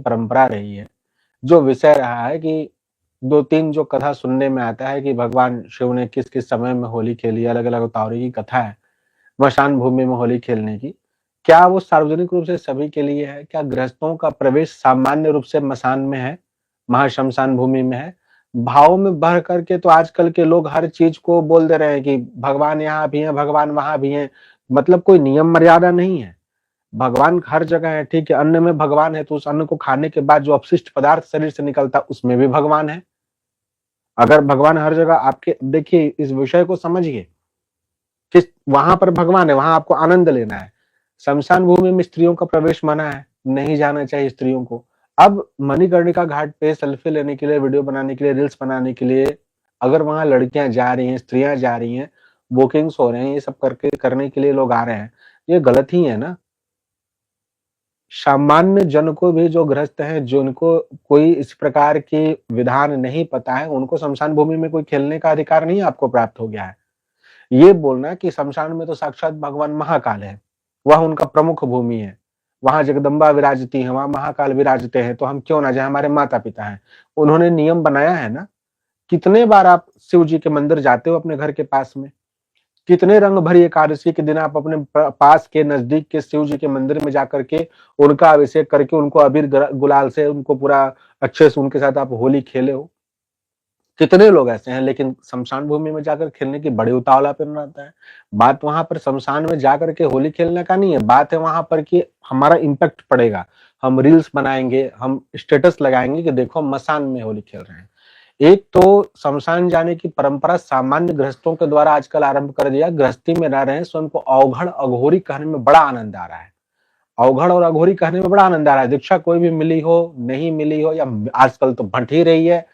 परंपरा रही है, जो विषय रहा है कि 2-3 जो कथा सुनने में आता है कि भगवान शिव ने किस-किस समय में होली खेली, अलग-अलग अवतारों की कथा है, स्मशान भूमि में होली खेलने की। क्या वो सार्वजनिक रूप से सभी के लिए है? क्या गृहस्थों का प्रवेश सामान्य रूप से मसान में है, महाश्मशान भूमि में है? भाव में बढ़ कर के तो आजकल के लोग हर चीज़ को बोल दे रहे हैं कि भगवान यहाँ भी हैं, भगवान वहाँ भी हैं। मतलब कोई नियम मर्यादा नहीं है। भगवान हर जगह है, ठीक है, अन्न में भगवान है तो उस अन्न को खाने के बाद जो अपशिष्ट पदार्थ शरीर से निकलता है उसमें भी भगवान है। अगर भगवान हर जगह आपके देखिए इस विषय को समझिए कि वहां पर भगवान है, वहां आपको आनंद लेना है। श्मशान भूमि में स्त्रियों का प्रवेश मना है, नहीं जाना चाहिए स्त्रियों को। अब मणिकर्णिका घाट पे सेल्फी लेने के लिए, वीडियो बनाने के लिए, रील्स बनाने के लिए अगर वहां लड़कियां जा रही हैं, स्त्रियां जा रही हैं, बुकिंग्स हो रहे हैं, ये सब करके करने के लिए लोग आ रहे हैं, ये गलत ही है ना। सामान्य जन को भी जो गृहस्थ हैं, जिनको कोई इस प्रकार की विधान नहीं पता है, उनको श्मशान भूमि में कोई खेलने का अधिकार नहीं आपको प्राप्त हो गया है। ये बोलना कि शमशान में तो साक्षात भगवान महाकाल है, वह उनका प्रमुख भूमि है, वहां जगदम्बा विराजती है, वहां महाकाल विराजते हैं, तो हम क्यों ना जाए, हमारे माता पिता हैं। उन्होंने नियम बनाया है ना। कितने बार आप शिव जी के मंदिर जाते हो अपने घर के पास में? कितने रंग भरी एकादशी के दिन आप अपने पास के नजदीक के शिव जी के मंदिर में जाकर के उनका अभिषेक करके उनको अबीर गुलाल से उनको पूरा अच्छे से उनके साथ आप होली खेले हो? कितने लोग ऐसे हैं, लेकिन शमशान भूमि में जाकर खेलने की बड़ी उतावलापन रहता है। बात वहां पर शमशान में जाकर के होली खेलने का नहीं है, बात है वहां पर कि हमारा इम्पैक्ट पड़ेगा, हम रील्स बनाएंगे, हम स्टेटस लगाएंगे कि देखो मसान में होली खेल रहे हैं। एक तो शमशान जाने की परंपरा सामान्य गृहस्थों के द्वारा आजकल आरंभ कर दिया। गृहस्थी में रह रहे हैं, स्वयं को अवघड़ अघोरी कहने में बड़ा आनंद आ रहा है। अवघड़ और अघोरी कहने में बड़ा आनंद आ रहा है। दीक्षा कोई भी मिली हो, नहीं मिली हो, या आजकल तो बंट ही रही है।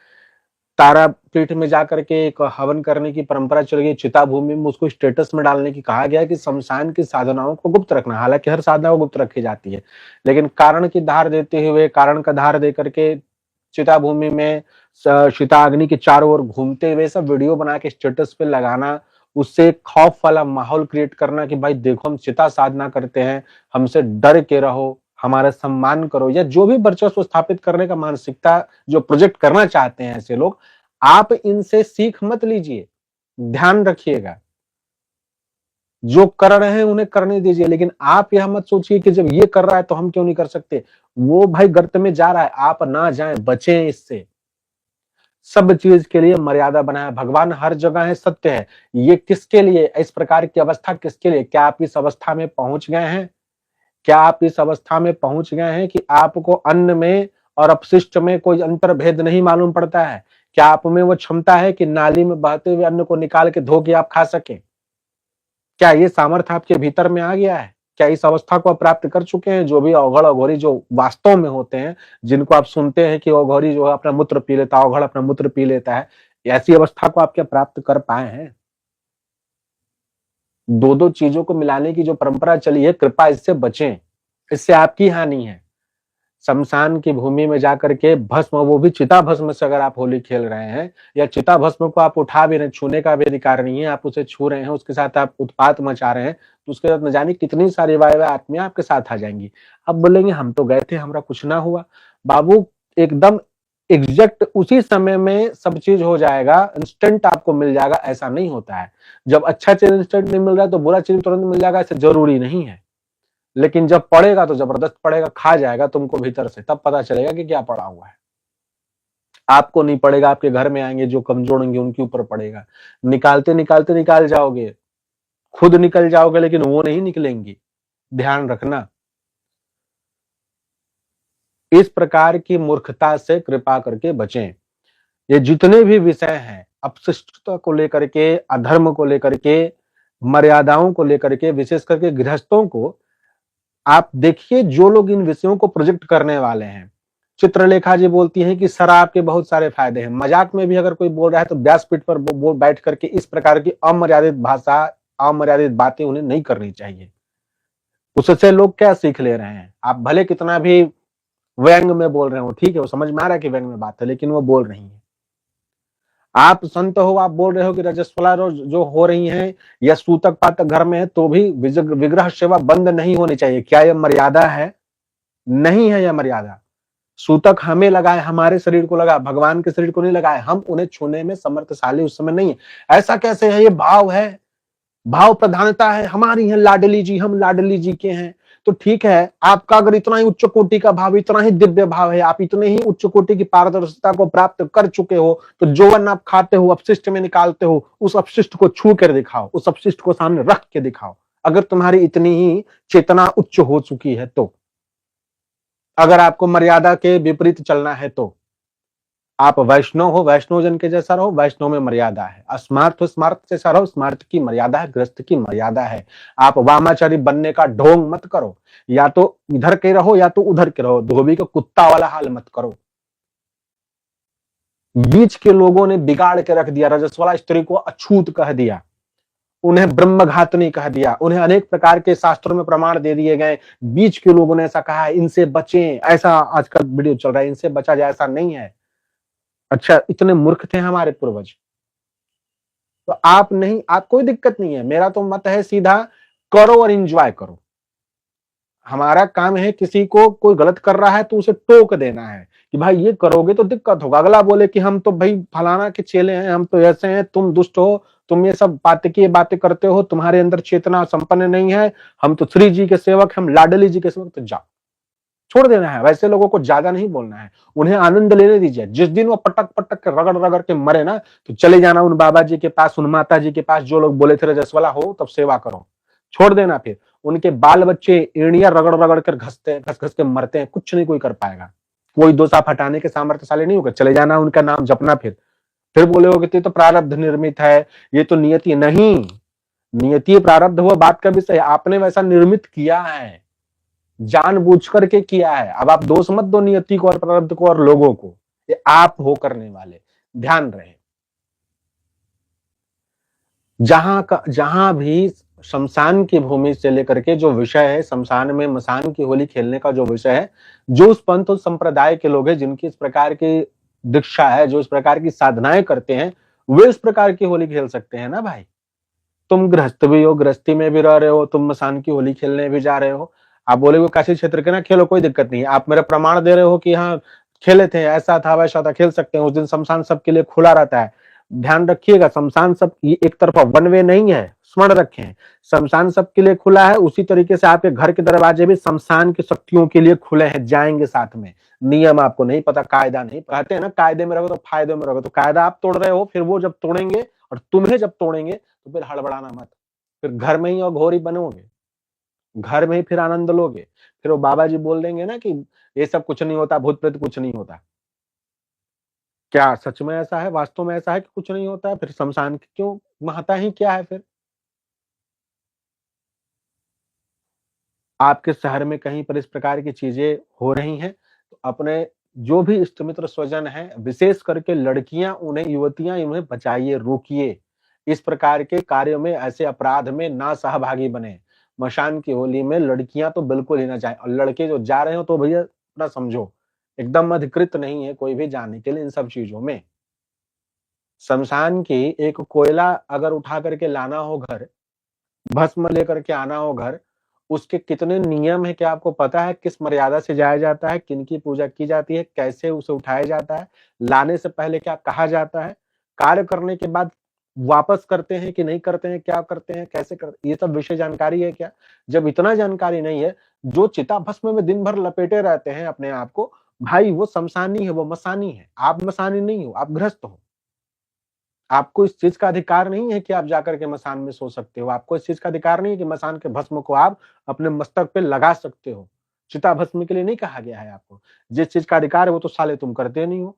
तारापीठ में जाकर के एक हवन करने की परंपरा चल गई, चिता भूमि में उसको स्टेटस में डालने की कहा गया है कि शमशान की साधनाओं को गुप्त रखना। हालांकि हर साधना को गुप्त रखी जाती है, लेकिन कारण की धार देते हुए, कारण का धार दे करके चिता भूमि में चिता अग्नि के चारों ओर घूमते हुए सब वीडियो बना के स्टेटस पे लगाना, उससे खौफ वाला माहौल क्रिएट करना कि भाई देखो हम चिता साधना करते हैं, हमसे डर के रहो, हमारा सम्मान करो, या जो भी वर्चस्व स्थापित करने का मानसिकता जो प्रोजेक्ट करना चाहते हैं ऐसे लोग, आप इनसे सीख मत लीजिए। ध्यान रखिएगा, जो कर रहे हैं उन्हें करने दीजिए, लेकिन आप यह मत सोचिए कि जब ये कर रहा है तो हम क्यों नहीं कर सकते। वो भाई गर्त में जा रहा है, आप ना जाएं, बचें इससे। सब चीज के लिए मर्यादा बनाया, भगवान हर जगह है, सत्य है। ये किसके लिए, इस प्रकार की अवस्था किसके लिए? क्या आप इस अवस्था में पहुंच गए हैं? क्या आप इस अवस्था में पहुंच गए हैं कि आपको अन्न में और अपशिष्ट में कोई अंतर भेद नहीं मालूम पड़ता है? क्या आप में वो क्षमता है कि नाली में बहते हुए अन्न को निकाल के धो के आप खा सकें? क्या ये सामर्थ्य आपके भीतर में आ गया है? क्या इस अवस्था को आप प्राप्त कर चुके हैं? जो भी अवघड़ अघोरी जो वास्तव में होते हैं, जिनको आप सुनते हैं कि अघोरी जो है अपना मूत्र पी लेता है, अवघड़ अपना मूत्र पी लेता है, ऐसी अवस्था को आप क्या प्राप्त कर पाए हैं? दो दो चीजों को मिलाने की जो परंपरा चली है, कृपया इससे बचें, इससे आपकी हानि है। शमशान की भूमि में जाकर के भस्म, वो भी चिता भस्म से अगर आप होली खेल रहे हैं, या चिता भस्म को आप उठा भी रहे, छूने का भी अधिकार नहीं है, आप उसे छू रहे हैं, उसके साथ आप उत्पात मचा रहे हैं, तो उसके साथ न जाने कितनी सारी वायवा आत्मियां आपके साथ आ जाएंगी। अब बोलेंगे हम तो गए थे, हमारा कुछ ना हुआ। बाबू, एकदम एग्जैक्ट उसी समय में सब चीज हो जाएगा, इंस्टेंट आपको मिल जाएगा, ऐसा नहीं होता है। जब अच्छा चीज इंस्टेंट नहीं मिल रहा है तो बुरा चीज तुरंत मिल जाएगा, ऐसा जरूरी नहीं है। लेकिन जब पड़ेगा तो जबरदस्त पड़ेगा, खा जाएगा तुमको भीतर से, तब पता चलेगा कि क्या पड़ा हुआ है। आपको नहीं पड़ेगा, आपके घर में आएंगे जो कमजोर होंगे उनके ऊपर पड़ेगा। निकालते निकालते निकाल जाओगे, खुद निकल जाओगे, लेकिन वो नहीं निकलेंगी। ध्यान रखना। इस प्रकार की मूर्खता से कृपा करके बचें। ये जितने भी विषय हैं, अपशिष्टता को लेकर के, अधर्म को लेकर के, मर्यादाओं को लेकर के, विशेष करके गृहस्थों को, आप देखिए जो लोग इन विषयों को प्रोजेक्ट करने वाले हैं। चित्रलेखा जी बोलती हैं कि शराब के बहुत सारे फायदे हैं। मजाक में भी अगर कोई बोल रहा है तो व्यासपीठ पर बैठ करके इस प्रकार की अमर्यादित भाषा, अमर्यादित बातें उन्हें नहीं करनी चाहिए। उससे लोग क्या सीख ले रहे हैं? आप भले कितना भी व्यंग में बोल रहे हो, ठीक है, वो समझ में आ रहा है कि व्यंग में बात है, लेकिन वो बोल रही है। आप संत हो, आप बोल रहे हो कि रजस्वला जो हो रही हैं या सूतक पातक घर में है, तो भी विग्रह सेवा बंद नहीं होनी चाहिए। क्या यह मर्यादा है? नहीं है यह मर्यादा। सूतक हमें लगाए, हमारे शरीर को लगा, भगवान के शरीर को नहीं लगाए, हम उन्हें छूने में समर्थशाली उस समय नहीं है। ऐसा कैसे है? ये भाव है, भाव प्रधानता है, हमारी है लाडली जी, हम लाडली जी के हैं। तो ठीक है, आपका अगर इतना ही उच्च कोटि का भाव, इतना ही दिव्य भाव है, आप इतने ही उच्च कोटि की पारदर्शिता को प्राप्त कर चुके हो, तो जो अन्न आप खाते हो, अपशिष्ट में निकालते हो, उस अपशिष्ट को छू कर दिखाओ, उस अपशिष्ट को सामने रख के दिखाओ। अगर तुम्हारी इतनी ही चेतना उच्च हो चुकी है तो, अगर आपको मर्यादा के विपरीत चलना है तो, आप वैष्णव हो, वैष्णव जन के जैसा रहो, वैष्णव में मर्यादा है। अस्मार्थ हो, स्मार्थ जैसा रहो, स्मार्थ की मर्यादा है, ग्रस्त की मर्यादा है। आप वामाचारी बनने का ढोंग मत करो, या तो इधर के रहो या तो उधर के रहो, धोबी का कुत्ता वाला हाल मत करो। बीच के लोगों ने बिगाड़ के रख दिया, रजस्वला स्त्री को अछूत कह दिया, उन्हें ब्रह्मघातनी कह दिया, उन्हें अनेक प्रकार के शास्त्रों में प्रमाण दे दिए गए। बीच के लोगों ने ऐसा कहा है, इनसे बचें, ऐसा आजकल वीडियो चल रहा है, इनसे बचा जाए, ऐसा नहीं है। अच्छा, इतने मूर्ख थे हमारे पूर्वज? तो आप नहीं, आप कोई दिक्कत नहीं है, मेरा तो मत है सीधा करो और एंजॉय करो। हमारा काम है, किसी को कोई गलत कर रहा है तो उसे टोक देना है कि भाई ये करोगे तो दिक्कत होगा। अगला बोले कि हम तो भाई फलाना के चेले हैं, हम तो ऐसे हैं, तुम दुष्ट हो, तुम ये सब बातें की बातें करते हो, तुम्हारे अंदर चेतना संपन्न नहीं है, हम तो श्री जी के सेवक, हम लाडली जी के सेवक, तो जाओ, छोड़ देना है। वैसे लोगों को ज्यादा नहीं बोलना है, उन्हें आनंद लेने दीजिए। जिस दिन वो पटक पटक के रगड़ रगड़ के मरे ना, तो चले जाना उन बाबा जी के पास, उन माता जी के पास, जो लोग बोले थे रजस्वला हो तब सेवा करो, छोड़ देना। फिर उनके बाल बच्चे एड़ियां रगड़ रगड़ कर घसते हैं, घस घस के मरते हैं, कुछ नहीं कोई कर पाएगा। कोई दोष आप हटाने के सामर्थ्यशाली नहीं होगा, चले जाना, उनका नाम जपना। फिर बोले हो कि ये तो प्रारब्ध निर्मित है, ये तो नियति नहीं, नियति प्रारब्ध हुआ बात का विषय, आपने वैसा निर्मित किया है, जानबूझ करके किया है। अब आप दोष मत दो नियति को और प्रारब्ध को और लोगों को, ये आप हो करने वाले, ध्यान रहे। जहां भी शमशान की भूमि से लेकर के जो विषय है, शमशान में मसान की होली खेलने का जो विषय है, जो उस पंथ और संप्रदाय के लोग हैं, जिनकी इस प्रकार की दीक्षा है, जो इस प्रकार की साधनाएं करते हैं, वे इस प्रकार की होली खेल सकते हैं ना भाई। तुम गृहस्थ भी हो, गृहस्थी में भी रह रहे हो, तुम मसान की होली खेलने भी जा रहे हो, आप बोले वो काशी क्षेत्र के ना खेलो, कोई दिक्कत नहीं है, आप मेरा प्रमाण दे रहे हो कि हाँ खेले थे, ऐसा था वैसा था, खेल सकते हैं। उस दिन शमशान सबके लिए खुला रहता है, ध्यान रखिएगा। शमशान सब एक तरफा वन वे नहीं है, स्मरण रखें, शमशान सबके लिए खुला है। उसी तरीके से आपके घर के दरवाजे भी शमशान की शक्तियों के लिए खुले हैं, जाएंगे साथ में। नियम आपको नहीं पता, कायदा नहीं, कहते हैं ना कायदे में रहो तो फायदे में रहो, तो कायदा आप तोड़ रहे हो, फिर वो जब तोड़ेंगे और तुम्हें जब तोड़ेंगे तो फिर हड़बड़ाना मत, फिर घर में ही और घोरी बनोगे, घर में ही फिर आनंद लोगे। फिर वो बाबा जी बोल देंगे ना कि ये सब कुछ नहीं होता, भूत प्रेत कुछ नहीं होता। क्या सच में ऐसा है, वास्तव में ऐसा है कि कुछ नहीं होता है? फिर शमशान की क्यों महत्ता ही क्या है फिर? आपके शहर में कहीं पर इस प्रकार की चीजें हो रही हैं, तो अपने जो भी इष्ट मित्र स्वजन हैं, विशेष करके लड़कियां, उन्हें युवतियां, उन्हें बचाइए, रोकिए। इस प्रकार के कार्यों में, ऐसे अपराध में ना सहभागी बने। मशान की होली में लड़कियां तो बिल्कुल ही ना जाएं, और लड़के जो जा रहे हो तो भैया थोड़ा समझो, एकदम अधिकृत नहीं है कोई भी जाने के लिए इन सब चीजों में। शमशान की एक कोयला अगर उठा करके लाना हो घर, भस्म लेकर के आना हो घर, उसके कितने नियम है क्या आपको पता है? किस मर्यादा से जाया जाता है, किनकी पूजा की जाती है, कैसे उसे उठाया जाता है, लाने से पहले क्या कहा जाता है, कार्य करने के बाद वापस करते हैं कि नहीं करते हैं, क्या करते हैं, कैसे करते, ये सब विषय जानकारी है क्या? जब इतना जानकारी नहीं है, जो चिता भस्म में दिन भर लपेटे रहते हैं अपने आप को, भाई वो शमशानी है, वो मसानी है, आप मसानी नहीं हो, आप गृहस्थ हो। आपको इस चीज का अधिकार नहीं है कि आप जाकर के मसान में सो सकते हो, आपको इस चीज का अधिकार नहीं है कि मसान के भस्म को आप अपने मस्तक पे लगा सकते हो। चिता भस्म के लिए नहीं कहा गया है आपको। जिस चीज का अधिकार है वो तो साले तुम करते नहीं हो।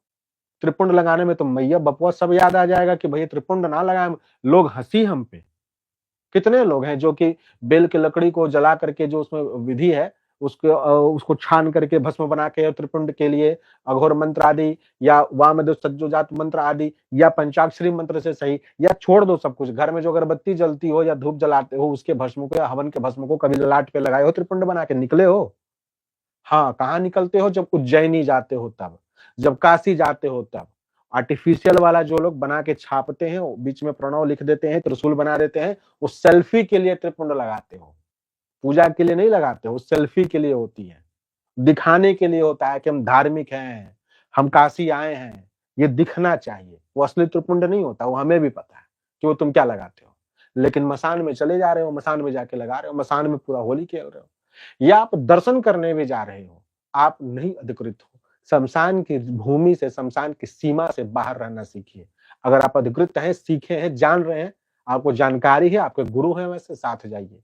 त्रिपुंड लगाने में तो मैया बपुआ सब याद आ जाएगा कि भैया त्रिपुंड ना लगाए, लोग हंसी हम पे। कितने लोग हैं जो कि बेल की लकड़ी को जला करके, जो उसमें विधि है, उसको छान करके भस्म बना के त्रिपुंड के लिए अघोर मंत्र आदि, या वामदेव सज्जोजात मंत्र आदि, या पंचाक्षरी मंत्र से सही, या छोड़ दो सब कुछ, घर में जो अगरबत्ती जलती हो या धूप जलाते हो, उसके भस्म को या हवन के भस्म को कभी ललाट पे लगाए हो, त्रिपुंड बना के निकले हो? हाँ, कहाँ निकलते हो? जब उज्जैनी जाते हो तब, जब काशी जाते हो तब। आर्टिफिशियल वाला जो लोग बना के छापते हैं, बीच में प्रणव लिख देते हैं, त्रिशूल बना देते हैं, वो सेल्फी के लिए त्रिपुंड लगाते हो, पूजा के लिए नहीं लगाते हो, सेल्फी के लिए होती है। दिखाने के लिए होता है कि हम धार्मिक हैं, हम काशी आए हैं, ये दिखना चाहिए। वो असली त्रिपुंड नहीं होता, वो हमें भी पता है कि वो तुम क्या लगाते हो। लेकिन मसान में चले जा रहे हो, मसान में जाके लगा रहे हो, मसान में पूरा होली खेल रहे हो। या आप दर्शन करने भी जा रहे हो, आप नहीं अधिकृत हो। शमशान की भूमि से, शमशान की सीमा से बाहर रहना सीखिए। अगर आप अधिकृत हैं, सीखे हैं, जान रहे हैं, आपको जानकारी है, आपके गुरु हैं वैसे, साथ जाइए।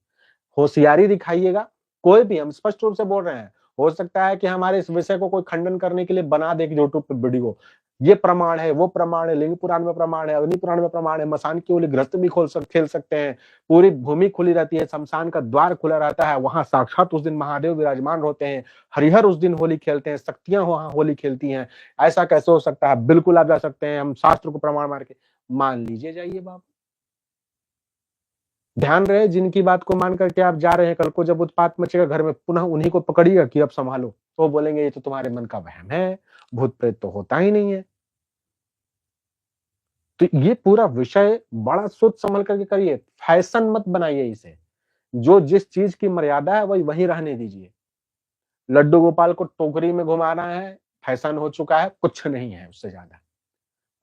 होशियारी दिखाइएगा। कोई भी, हम स्पष्ट रूप से बोल रहे हैं, हो सकता है कि हमारे इस विषय को कोई खंडन करने के लिए बना दे यूट्यूब पे वीडियो, ये प्रमाण है, वो प्रमाण है, लिंग पुराण में प्रमाण है, अग्नि पुराण में प्रमाण है, मसान की ओली गृहस्थ भी खेल सकते हैं। पूरी भूमि खुली रहती है, शमशान का द्वार खुला रहता है, वहां साक्षात उस दिन महादेव विराजमान होते हैं, हरिहर उस दिन होली खेलते हैं, शक्तियां वहां होली खेलती हैं। ऐसा कैसे हो सकता है? बिल्कुल आप जा सकते हैं, हम शास्त्र को प्रमाण मार के मान लीजिए, जाइए बाबा। ध्यान रहे, जिनकी बात को मान करके आप जा रहे हैं, कल को जब उत्पात मचेगा घर में, पुनः उन्हीं को पकड़िएगा कि अब संभालो, तो बोलेंगे ये तो तुम्हारे मन का वहम है, भूत प्रेत तो होता ही नहीं है। तो ये पूरा विषय बड़ा सोच संभल करके करिए, फैशन मत बनाइए इसे। जो जिस चीज की मर्यादा है वही वहीं रहने दीजिए। लड्डू गोपाल को टोकरी में घुमाना है, फैशन हो चुका है, कुछ नहीं है उससे ज्यादा।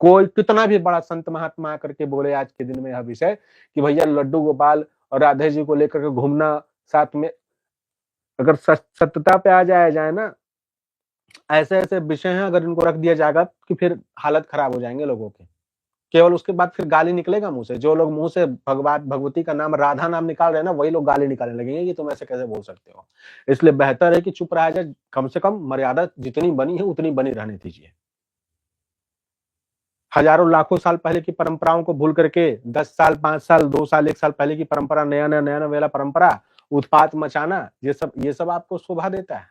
कोई कितना भी बड़ा संत महात्मा आकर के बोले आज के दिन में यह विषय कि भैया लड्डू गोपाल और राधे जी को लेकर के घूमना साथ में, अगर सत्यता पे आ जाए ना, ऐसे ऐसे विषय हैं, अगर इनको रख दिया जाएगा कि फिर हालत खराब हो जाएंगे लोगों के। केवल उसके बाद फिर गाली निकलेगा मुंह से। जो लोग मुंह से भगवान भगवती का नाम, राधा नाम निकाल रहे हैं ना, वही लोग गाली निकालने लगेंगे कि तुम ऐसे कैसे बोल सकते हो। इसलिए बेहतर है कि चुप रहा जाए, कम से कम मर्यादा जितनी बनी है उतनी बनी रहने दीजिए। हजारों लाखों साल पहले की परंपराओं को भूल करके 10 साल, 5 साल, 2 साल, 1 साल पहले की परंपरा, नया नया परंपरा, उत्पात मचाना, ये सब आपको शोभा देता है।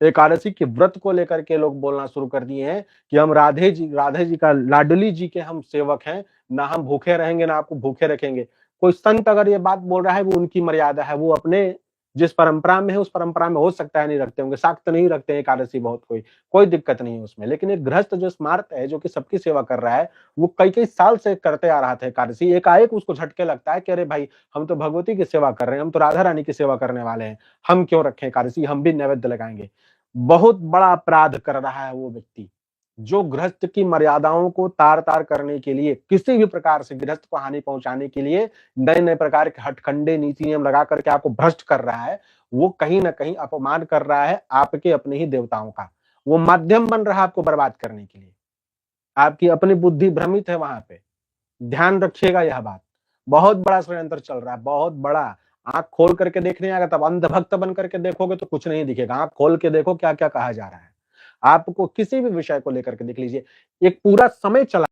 एकादशी के व्रत को लेकर के लोग बोलना शुरू कर दिए हैं कि हम राधे जी का, लाडली जी के हम सेवक हैं, ना हम भूखे रहेंगे ना आपको भूखे रखेंगे। कोई संत अगर ये बात बोल रहा है, वो उनकी मर्यादा है, वो अपने जिस परंपरा में है उस परंपरा में हो सकता है नहीं रखते होंगे, शाक्त नहीं रखते हैं एकादशी बहुत, कोई दिक्कत नहीं है उसमें। लेकिन एक गृहस्थ जो स्मार्त है, जो कि सबकी सेवा कर रहा है, वो कई कई साल से करते आ रहा था एकादशी, एकाएक उसको झटके लगता है कि अरे भाई, हम तो भगवती की सेवा कर रहे हैं, हम तो राधा रानी की सेवा करने वाले हैं, हम क्यों रखें एकादशी, हम भी नैवेद्य लगाएंगे। बहुत बड़ा अपराध कर रहा है वो व्यक्ति, जो गृहस्थ की मर्यादाओं को तार तार करने के लिए, किसी भी प्रकार से गृहस्थ को हानि पहुंचाने के लिए नए नए प्रकार के हटकंडे नीति नियम लगा करके आपको भ्रष्ट कर रहा है। वो कहीं ना कहीं अपमान कर रहा है आपके अपने ही देवताओं का। वो माध्यम बन रहा है आपको बर्बाद करने के लिए। आपकी अपनी बुद्धि भ्रमित है वहां पे। ध्यान रखिएगा यह बात। बहुत बड़ा षड्यंत्र चल रहा है, बहुत बड़ा। आंख खोल करके देखने आएगा, तब अंधभक्त बन करके देखोगे तो कुछ नहीं दिखेगा। आंख खोल के देखो क्या क्या कहा जा रहा है। आपको किसी भी विषय को लेकर के देख लीजिए, एक पूरा समय चला